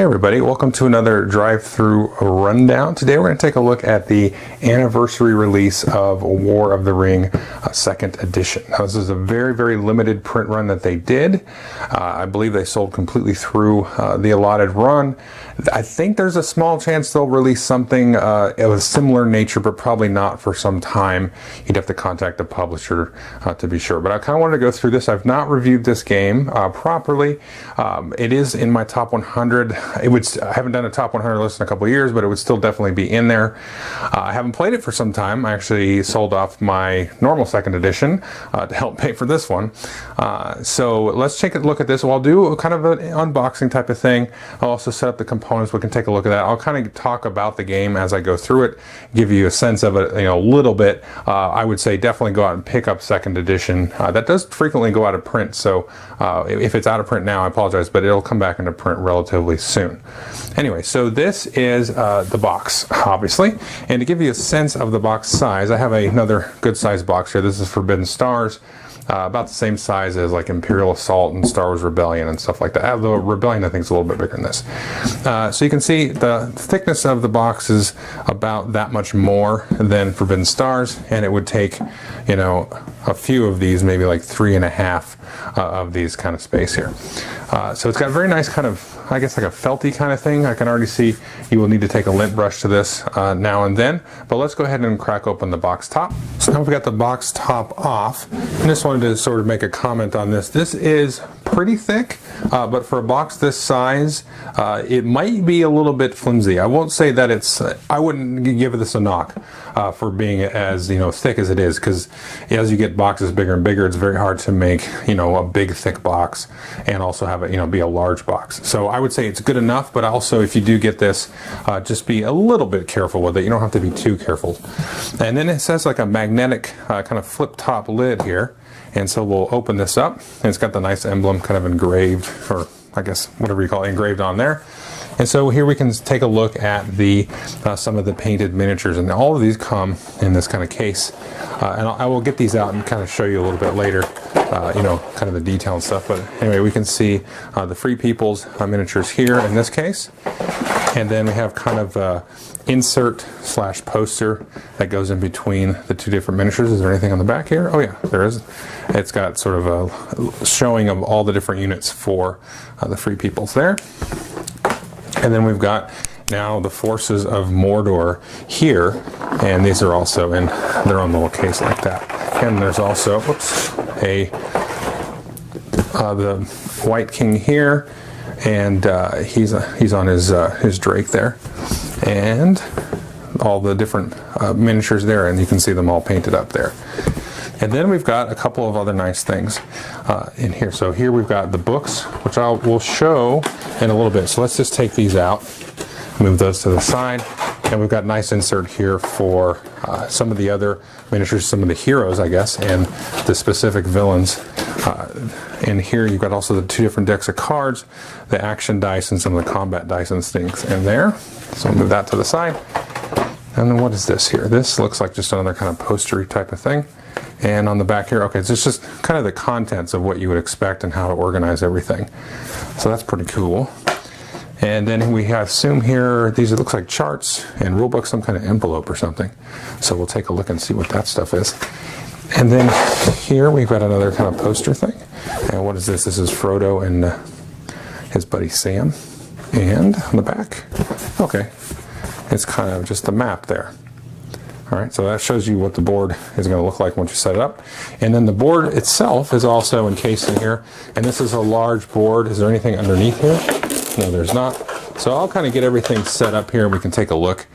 Hey everybody, welcome to another drive-through rundown. Today we're going to take a look at the anniversary release of War of the Ring 2nd edition. Now this is a very limited print run that they did. I believe they sold completely through the allotted run. I think there's a small chance they'll release something of a similar nature, but probably not for some time. You'd have to contact the publisher to be sure. But I kind of wanted to go through this. I've not reviewed this game properly. It is in my top 100. I haven't done a top 100 list in a couple of years, but it would still definitely be in there. I haven't played it for some time. I actually sold off my normal 2nd edition to help pay for this one. So let's take a look at this. Well, I'll do kind of an unboxing type of thing. I'll also set up the components. We can take a look at that. I'll kind of talk about the game as I go through it, give you a sense of it, a little bit. I would say definitely go out and pick up 2nd edition. That does frequently go out of print, so if it's out of print now, I apologize, but it'll come back into print relatively soon. Anyway, so this is the box, obviously, and to give you a sense of the box size, I have another good size box here. This is Forbidden Stars, about the same size as like Imperial Assault and Star Wars Rebellion and stuff like that. Although Rebellion I think is a little bit bigger than this. So you can see the thickness of the box is about that much more than Forbidden Stars, and it would take, a few of these, maybe like 3.5 of these kind of space here. So it's got a very nice kind of, I guess, like a felty kind of thing. I can already see you will need to take a lint brush to this now and then. But let's go ahead and crack open the box top. So now we've got the box top off. I just wanted to sort of make a comment on this. This is pretty thick, but for a box this size, it might be a little bit flimsy. I won't say that it's, I wouldn't give this a knock for being as, thick as it is, because as you get boxes bigger and bigger, it's very hard to make, a big thick box and also have it, be a large box. So I would say it's good enough, but also if you do get this, just be a little bit careful with it. You don't have to be too careful. And then it says like a magnetic kind of flip top lid here. And so we'll open this up, and it's got the nice emblem kind of engraved, or I guess whatever you call it, engraved on there. And so here we can take a look at the some of the painted miniatures, and all of these come in this kind of case. And I will get these out and kind of show you a little bit later, kind of the detail and stuff. But anyway, we can see the Free People's miniatures here in this case. And then we have kind of a insert / poster that goes in between the two different miniatures. Is there anything on the back here? Oh yeah, there is. It's got sort of a showing of all the different units for the Free Peoples there. And then we've got now the Forces of Mordor here, and these are also in their own little case like that. And there's also, the White King here, and he's on his Drake there, and all the different miniatures there, and you can see them all painted up there. And then we've got a couple of other nice things in here. So here we've got the books, which we'll show in a little bit. So let's just take these out, move those to the side, and we've got a nice insert here for some of the other miniatures, some of the heroes, I guess, and the specific villains. And here you've got also the 2 different decks of cards, the action dice and some of the combat dice and things in there. So we'll move that to the side. And then what is this here? This looks like just another kind of postery type of thing. And on the back here, okay, so it's just kind of the contents of what you would expect and how to organize everything. So that's pretty cool. And then we have assume here, these looks like charts and rulebook, some kind of envelope or something. So we'll take a look and see what that stuff is. And then here we've got another kind of poster thing. And what is this? This is Frodo and his buddy Sam. And on the back, okay, it's kind of just a map there. All right, so that shows you what the board is going to look like once you set it up. And then the board itself is also encased in here. And this is a large board. Is there anything underneath here? No, there's not. So I'll kind of get everything set up here, and we can take a look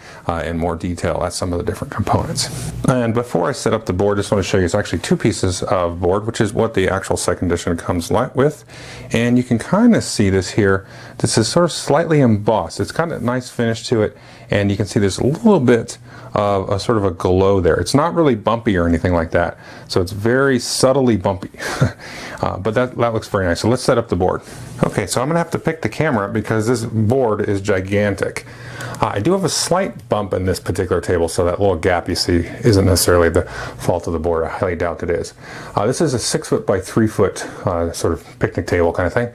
in more detail at some of the different components. And before I set up the board, I just want to show you, it's actually 2 pieces of board, which is what the actual 2nd edition comes with. And you can kind of see this here. This is sort of slightly embossed. It's kind of a nice finish to it, and you can see there's a little bit of a sort of a glow there. It's not really bumpy or anything like that, so it's very subtly bumpy. But that looks very nice. So let's set up the board. Okay, so I'm gonna have to pick the camera because this board is gigantic. I do have a slight bump in this particular table, so that little gap you see isn't necessarily the fault of the board. I highly doubt it is. This is a 6 foot by 3 foot sort of picnic table kind of thing,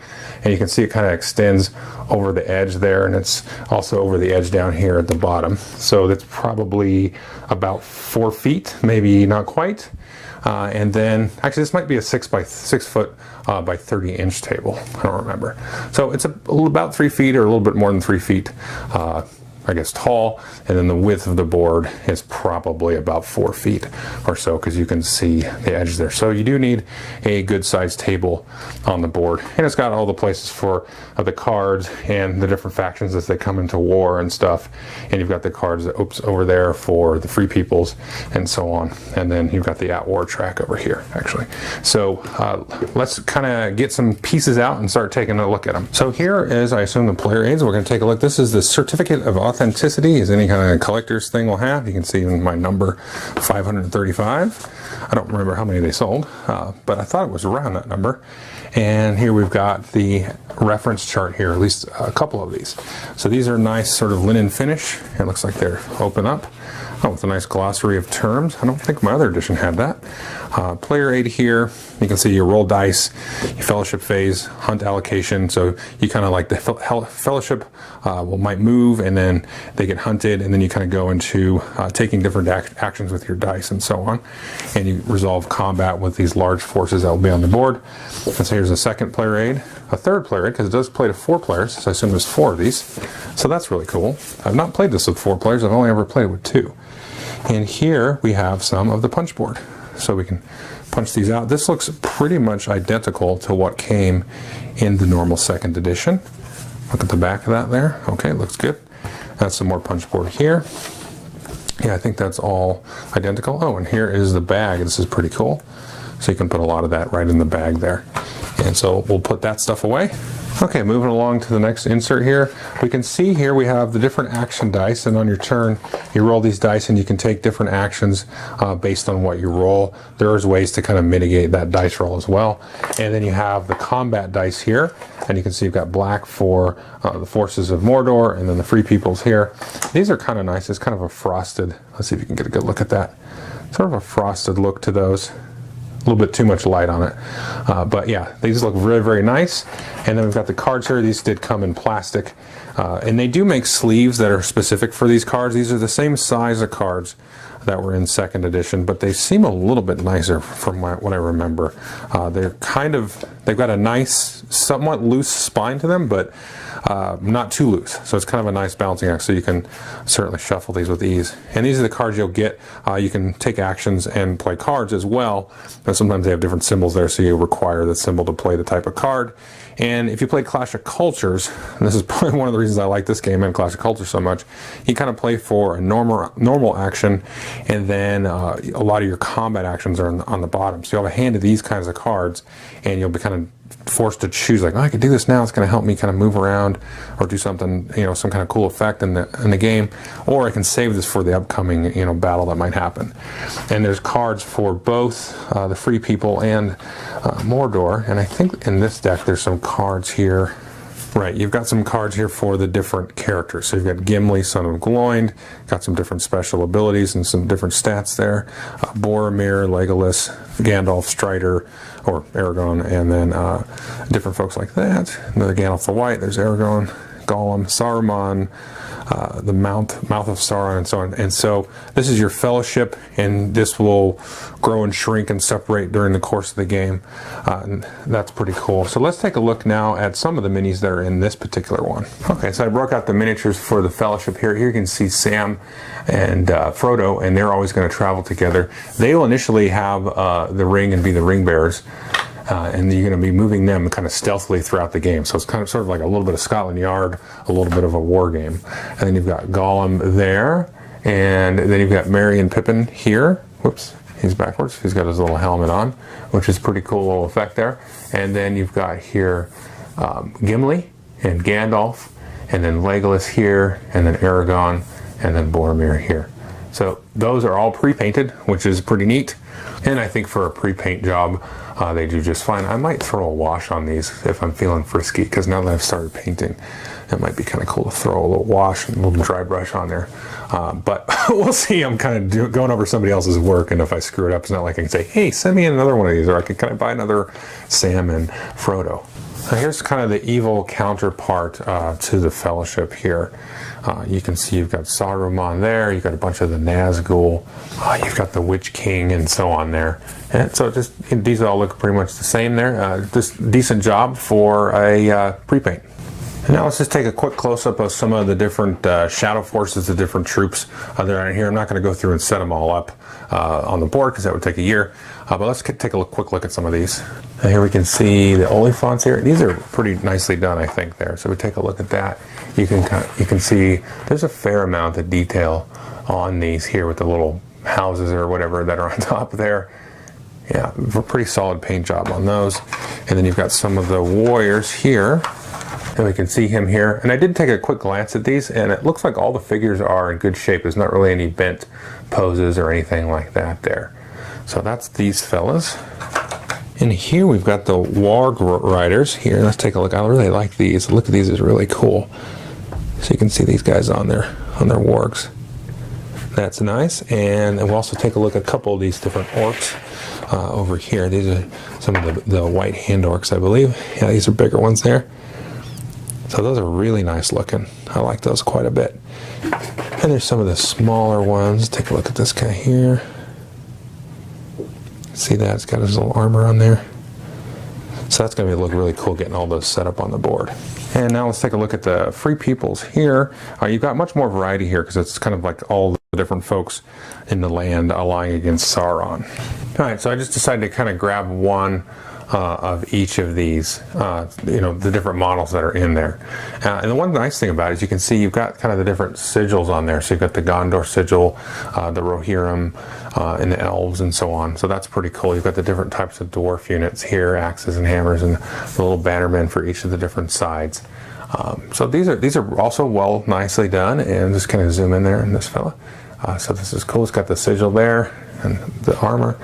and you can see it kind of extends over the edge there, and it's also over the edge down here at the bottom. So that's probably about 4 feet, maybe not quite. And then, actually, this might be a 6 foot by 30 inch table. I don't remember. So it's about 3 feet or a little bit more than 3 feet, I guess, tall. And then the width of the board is probably about 4 feet or so, because you can see the edge there. So you do need a good sized table on the board. And it's got all the places for the cards and the different factions as they come into war and stuff. And you've got the cards over there for the free peoples and so on. And then you've got the at war track over here, actually. So let's kind of get some pieces out and start taking a look at them. So here is, I assume, the player aids. We're going to take a look. This is the certificate of authenticity, as any kind of collector's thing will have. You can see my number 535. I don't remember how many they sold, but I thought it was around that number. And here we've got the reference chart here, at least a couple of these. So these are nice sort of linen finish. It looks like they're open up. Oh, with a nice glossary of terms. I don't think my other edition had that. Player aid here. You can see your roll dice, your fellowship phase, hunt allocation. So you kind of like the fellowship might move, and then they get hunted, and then you kind of go into taking different actions with your dice and so on. And you resolve combat with these large forces that will be on the board. And so here's a second player aid, a third player aid, because it does play to 4 players. So I assume there's 4 of these. So that's really cool. I've not played this with 4 players. I've only ever played it with 2. And here we have some of the punch board. So we can punch these out. This looks pretty much identical to what came in the normal 2nd edition. Look at the back of that there. Okay, looks good. That's some more punch board here. Yeah, I think that's all identical. Oh, and here is the bag. This is pretty cool. So you can put a lot of that right in the bag there. And so we'll put that stuff away. Okay, moving along to the next insert here. We can see here we have the different action dice, and on your turn you roll these dice and you can take different actions based on what you roll. There's ways to kind of mitigate that dice roll as well. And then you have the combat dice here, and you can see you've got black for the forces of Mordor, and then the free peoples here. These are kind of nice. It's kind of a frosted, let's see if you can get a good look at that. Sort of a frosted look to those. A little bit too much light on it, but yeah, these look very, very nice. And then we've got the cards here. These did come in plastic, and they do make sleeves that are specific for these cards. These are the same size of cards that were in 2nd edition, but they seem a little bit nicer from what I remember. They've got a nice, somewhat loose spine to them, but not too loose. So it's kind of a nice balancing act, so you can certainly shuffle these with ease. And these are the cards you'll get. You can take actions and play cards as well, but sometimes they have different symbols there, so you require the symbol to play the type of card. And if you play Clash of Cultures, and this is probably one of the reasons I like this game and Clash of Cultures so much, you kind of play for a normal action, and then a lot of your combat actions are on the bottom. So you'll have a hand of these kinds of cards, and you'll be kind of forced to choose, like, oh, I can do this now, it's going to help me kind of move around or do something, some kind of cool effect in the game, or I can save this for the upcoming battle that might happen. And there's cards for both the free people and Mordor, and I think in this deck there's some cards here. Right, you've got some cards here for the different characters. So you've got Gimli, Son of Gloin, got some different special abilities and some different stats there. Boromir, Legolas, Gandalf, Strider, or Aragorn, and then different folks like that. Another Gandalf the White, there's Aragorn, Gollum, Saruman, the mouth of Sauron, and so on. And so this is your fellowship, and this will grow and shrink and separate during the course of the game. And that's pretty cool. So let's take a look now at some of the minis that are in this particular one. Okay, so I broke out the miniatures for the fellowship here. Here you can see Sam and Frodo, and they're always going to travel together. They will initially have the ring and be the ring bearers. And you're going to be moving them kind of stealthily throughout the game. So it's kind of sort of like a little bit of Scotland Yard, a little bit of a war game. And then you've got Gollum there, and then you've got Merry and Pippin here. Whoops, he's backwards. He's got his little helmet on, which is pretty cool little effect there. And then you've got here Gimli and Gandalf, and then Legolas here, and then Aragorn, and then Boromir here. So those are all pre-painted, which is pretty neat. And I think for a pre-paint job, they do just fine. I might throw a wash on these if I'm feeling frisky, because now that I've started painting, it might be kind of cool to throw a little wash and a little dry brush on there. But we'll see. I'm kind of going over somebody else's work, and if I screw it up, it's not like I can say, hey, send me another one of these, or I can kind of buy another Sam and Frodo. Now here's kind of the evil counterpart to the Fellowship here. You can see you've got Saruman there, you've got a bunch of the Nazgul, you've got the Witch King and so on there. And so just these all look pretty much the same there. Just decent job for a pre-paint. And now let's just take a quick close-up of some of the different shadow forces, the different troops that are in here. I'm not going to go through and set them all up on the board because that would take a year. But let's take a quick look at some of these. And here we can see the Oliphants here. These are pretty nicely done, I think, there. So we take a look at that. You can see there's a fair amount of detail on these here with the little houses or whatever that are on top there. Yeah, pretty solid paint job on those. And then you've got some of the warriors here. And we can see him here. And I did take a quick glance at these, and it looks like all the figures are in good shape. There's not really any bent poses or anything like that there. So that's these fellas. And here we've got the Warg Riders here. Let's take a look. I really like these. Look at these, is really cool. So you can see these guys on their wargs. That's nice. And we'll also take a look at a couple of these different orcs over here. These are some of the white hand orcs, I believe. Yeah, these are bigger ones there. So those are really nice looking. I like those quite a bit. And there's some of the smaller ones. Take a look at this guy here. See that? It's got his little armor on there. So that's going to look really cool getting all those set up on the board. And now let's take a look at the Free Peoples here. You've got much more variety here because it's kind of like all the different folks in the land allying against Sauron. All right, so I just decided to kind of grab one of each of these, the different models that are in there. And the one nice thing about it is you can see you've got kind of the different sigils on there. So you've got the Gondor sigil, the Rohirrim, and the elves and so on. So that's pretty cool. You've got the different types of dwarf units here, axes and hammers, and the little bannermen for each of the different sides. So these are also nicely done. And just kind of zoom in there in this fella. So this is cool. It's got the sigil there and the armor.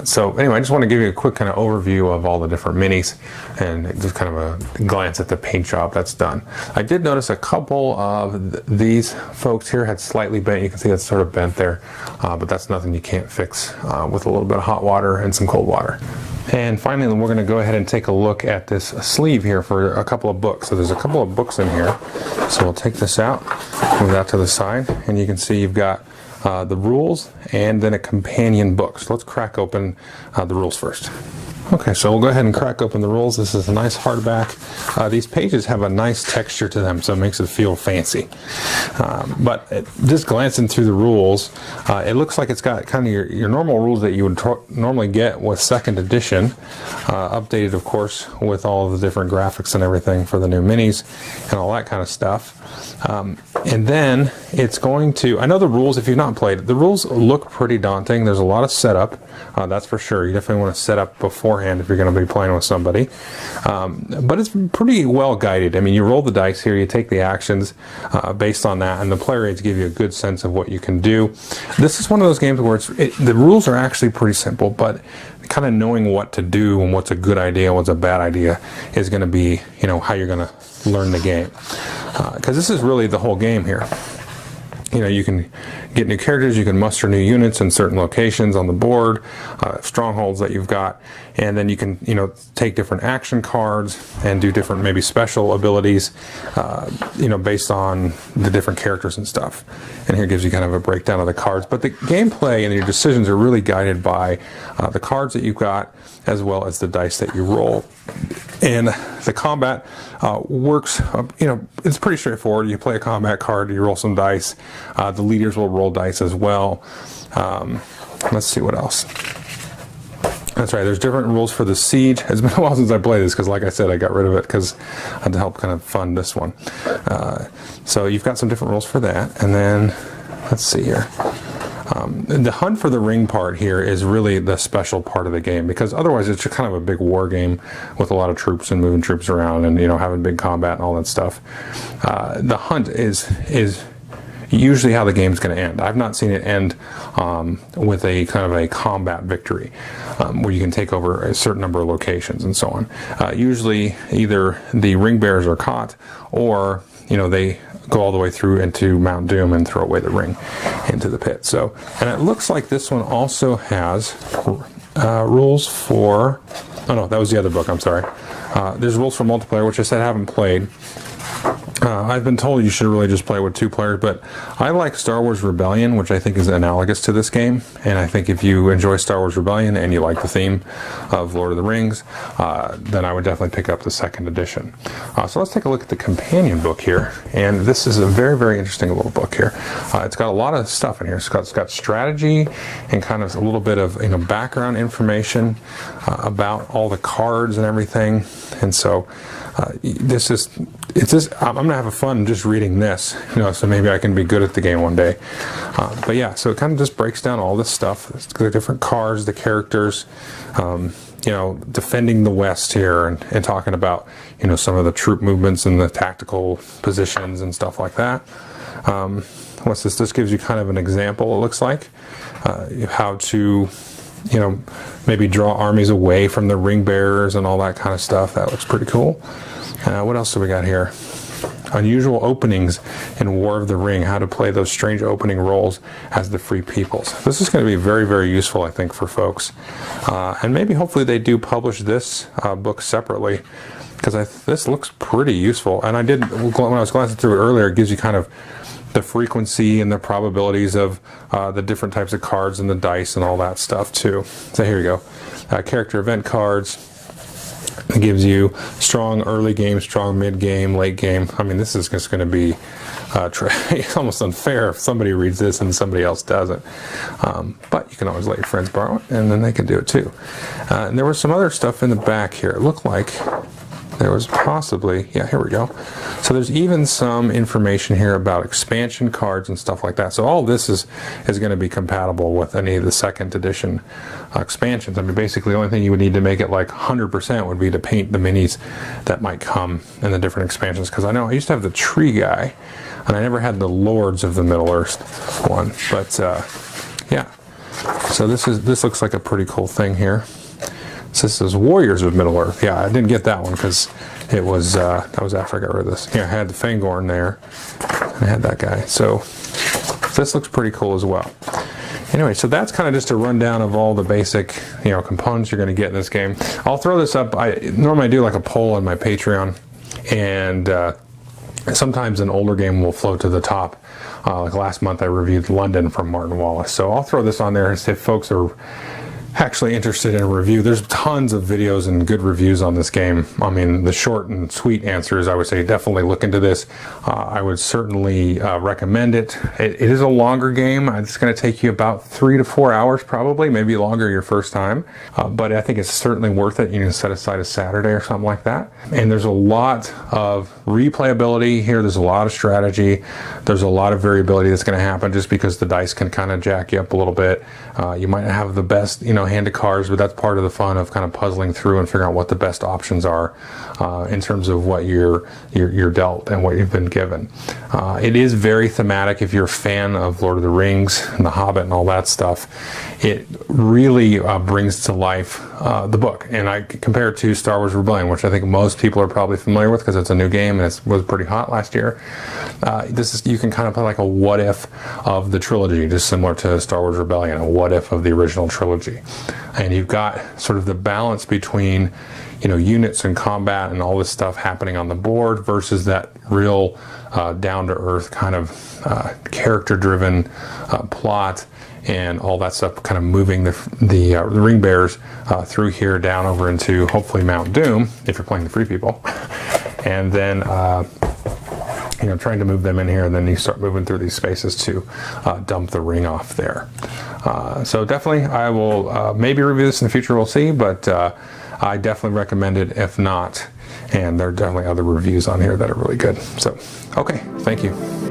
So anyway, I just want to give you a quick kind of overview of all the different minis and just kind of a glance at the paint job that's done. I did notice a couple of these folks here had slightly bent. You can see that's sort of bent there, but that's nothing you can't fix with a little bit of hot water and some cold water. And finally, we're going to go ahead and take a look at this sleeve here for a couple of books. So there's a couple of books in here. So we'll take this out, move that to the side, and you can see you've got the rules and then a companion book. So let's crack open the rules first. Okay, so we'll go ahead and crack open the rules. This is a nice hardback. These pages have a nice texture to them, so it makes it feel fancy. But just glancing through the rules, it looks like it's got kind of your normal rules that you would normally get with second edition, updated, of course, with all of the different graphics and everything for the new minis and all that kind of stuff. And then it's going to, I know the rules, if you've not played it, the rules look pretty daunting. There's a lot of setup, that's for sure. You definitely want to set up beforehand if you're going to be playing with somebody. But it's pretty well guided. I mean, you roll the dice here, you take the actions based on that, and the player aids give you a good sense of what you can do. This is one of those games where the rules are actually pretty simple, but kind of knowing what to do and what's a good idea, what's a bad idea is going to be, how you're going to learn the game. Because this is really the whole game here. You can get new characters, you can muster new units in certain locations on the board, strongholds that you've got, and then you can, take different action cards and do different maybe special abilities, based on the different characters and stuff. And here gives you kind of a breakdown of the cards. But the gameplay and your decisions are really guided by the cards that you've got, as well as the dice that you roll. And the combat works, it's pretty straightforward. You play a combat card, you roll some dice. The leaders will roll dice as well. Let's see what else. That's right, there's different rules for the siege. It's been a while since I played this because, like I said, I got rid of it because I had to help kind of fund this one. So you've got some different rules for that. And then, let's see here. The hunt for the ring part here is really the special part of the game, because otherwise it's just kind of a big war game with a lot of troops and moving troops around and having big combat and all that stuff. The hunt is usually how the game's going to end. I've not seen it end with a kind of a combat victory where you can take over a certain number of locations and so on. Usually either the ring bearers are caught, or they go all the way through into Mount Doom and throw away the ring into the pit. So, and it looks like this one also has rules for, oh no, that was the other book, I'm sorry. There's rules for multiplayer, which I said I haven't played. I've been told you should really just play with 2 players, but I like Star Wars Rebellion, which I think is analogous to this game. And I think if you enjoy Star Wars Rebellion and you like the theme of Lord of the Rings, then I would definitely pick up the 2nd edition. So let's take a look at the companion book here. And this is a very, very interesting little book here. It's got a lot of stuff in here. It's got strategy and kind of a little bit of background information about all the cards and everything. And so I'm gonna have fun just reading this, so maybe I can be good at the game one day. But yeah, so it kind of just breaks down all this stuff, the different cards, the characters, defending the West here, and talking about some of the troop movements and the tactical positions and stuff like that. What's this? This gives you kind of an example, it looks like, how to maybe draw armies away from the ring bearers and all that kind of stuff. That looks pretty cool. What else do we got here? Unusual openings in War of the Ring, how to play those strange opening roles as the Free Peoples. This is going to be very, very useful, I think, for folks. And maybe hopefully they do publish this book separately, because this looks pretty useful. And when I was glancing through it earlier, it gives you kind of the frequency and the probabilities of the different types of cards and the dice and all that stuff too. So here you go. Character event cards. It gives you strong early game, strong mid game, late game. I mean, this is just going to be it's almost unfair if somebody reads this and somebody else doesn't. But you can always let your friends borrow it, and then they can do it too. And there was some other stuff in the back here. It looked like there was possibly, yeah, here we go. So there's even some information here about expansion cards and stuff like that. So all this is going to be compatible with any of the 2nd edition expansions. I mean, basically the only thing you would need to make it like 100% would be to paint the minis that might come in the different expansions. Because I know I used to have the tree guy, and I never had the Lords of the Middle-earth one. But yeah, so this looks like a pretty cool thing here. So this is Warriors of Middle-earth. Yeah, I didn't get that one because it was that was after I got rid of this. Here, I had the Fangorn there, and I had that guy. So this looks pretty cool as well. Anyway, so that's kind of just a rundown of all the basic, components you're going to get in this game. I'll throw this up. I normally do like a poll on my Patreon, and sometimes an older game will float to the top. Like last month, I reviewed London from Martin Wallace. So I'll throw this on there, and if folks are actually interested in a review, there's tons of videos and good reviews on this game. I mean, the short and sweet answer is I would say definitely look into this. I would certainly recommend it. It is a longer game. It's going to take you about 3 to 4 hours, probably, maybe longer your first time. But I think it's certainly worth it. You can set aside a Saturday or something like that. And there's a lot of replayability here. There's a lot of strategy. There's a lot of variability that's going to happen just because the dice can kind of jack you up a little bit. You might not have the best, hand of cards, but that's part of the fun of kind of puzzling through and figuring out what the best options are in terms of what you're dealt and what you've been given. It is very thematic. If you're a fan of Lord of the Rings and The Hobbit and all that stuff, it really brings to life the book. And I compare it to Star Wars Rebellion, which I think most people are probably familiar with because it's a new game and it was pretty hot last year. You can kind of play like a what if of the trilogy, just similar to Star Wars Rebellion, a what if of the original trilogy. And you've got sort of the balance between units and combat and all this stuff happening on the board versus that real down-to-earth kind of character-driven plot and all that stuff, kind of moving the ring bearers through here down over into hopefully Mount Doom if you're playing the Free People, and then trying to move them in here, and then you start moving through these spaces to dump the ring off there. So definitely, I will maybe review this in the future. We'll see, but I definitely recommend it. If not, and there are definitely other reviews on here that are really good. So, okay, thank you.